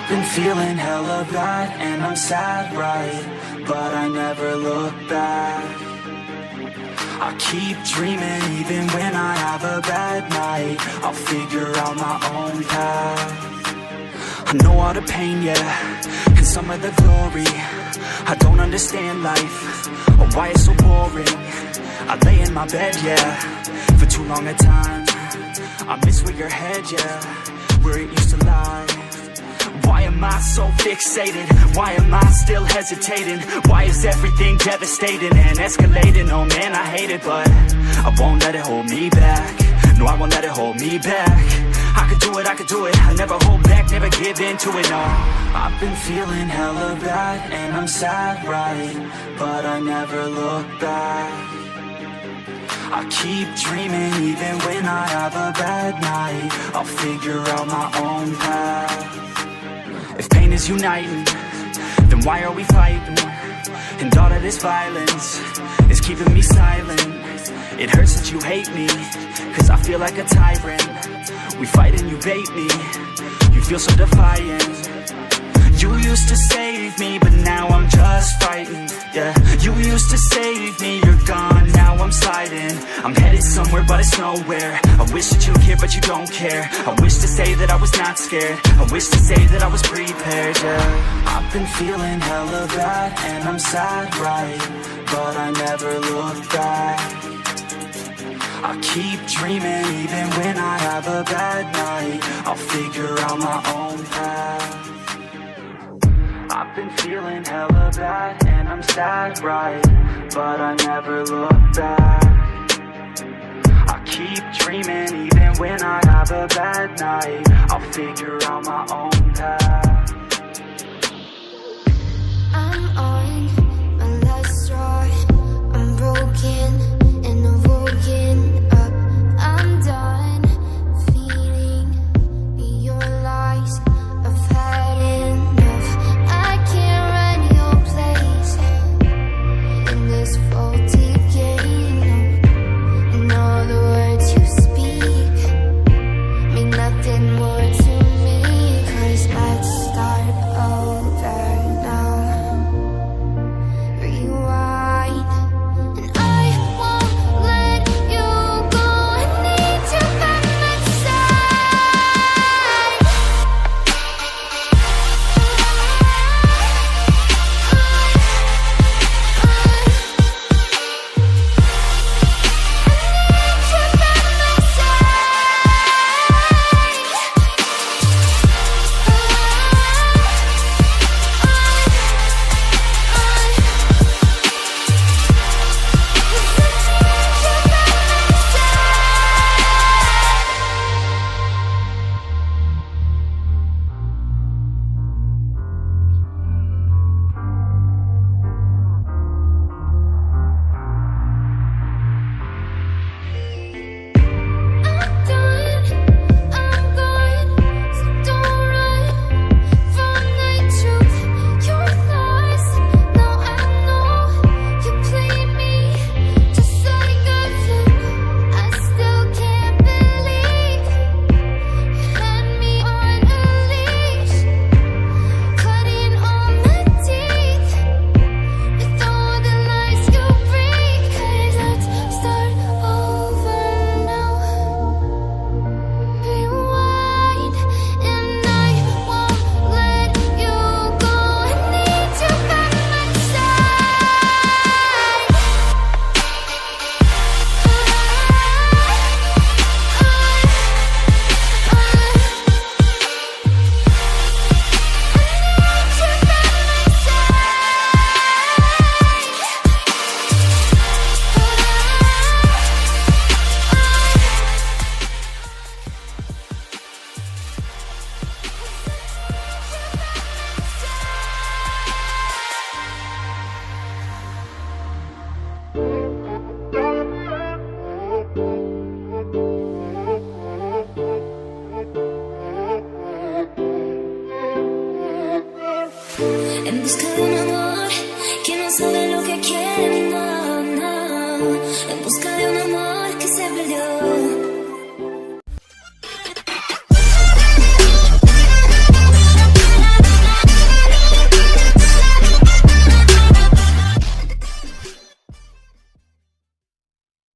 I've been feeling hella bad and I'm sad, right? But I never look back. I keep dreaming even when I have a bad night. I'll figure out my own path. I know all the pain, yeah, and some of the glory. I don't understand life, or why it's so boring. I lay in my bed, yeah, for too long a time. I miss where your head, yeah, where it used to lie. Why am I so fixated? Why am I still hesitating? Why is everything devastating and escalating? Oh man, I hate it, but I won't let it hold me back. No, I won't let it hold me back. I could do it, I never hold back, never give in to it, no. I've been feeling hella bad and I'm sad, right? But I never look back. I keep dreaming even when I have a bad night. I'll figure out my own path. If pain is uniting, then why are we fighting? And all of this violence is keeping me silent. It hurts that you hate me, cause I feel like a tyrant. We fight and you bait me, you feel so defiant. You used to save me, but now I'm just fighting, yeah. You used to save me, you're gone, now I'm sliding. I'm headed somewhere, but it's nowhere. I wish that you cared, but you don't care. I wish to say that I was not scared. I wish to say that I was prepared, yeah. I've been feeling hella bad, and I'm sad, right? But I never look back. I keep dreaming even when I have a bad night. I'll figure out my own path. I've been feeling hella bad and I'm sad, right? But I never look back. I keep dreaming even when I have a bad night. I'll figure out my own path. I'm on my last straw. I'm broken and I'm woken up. I'm done feeding your lies. I've had enough. I can't run your place in this faulty game. And all the words you speak mean nothing more to me. 'Cause let's start over now. Rewind. And I won't let you go. I need you by my side. En busca de un amor que no sabe lo que quiere, no, no. En busca de un amor que se perdió.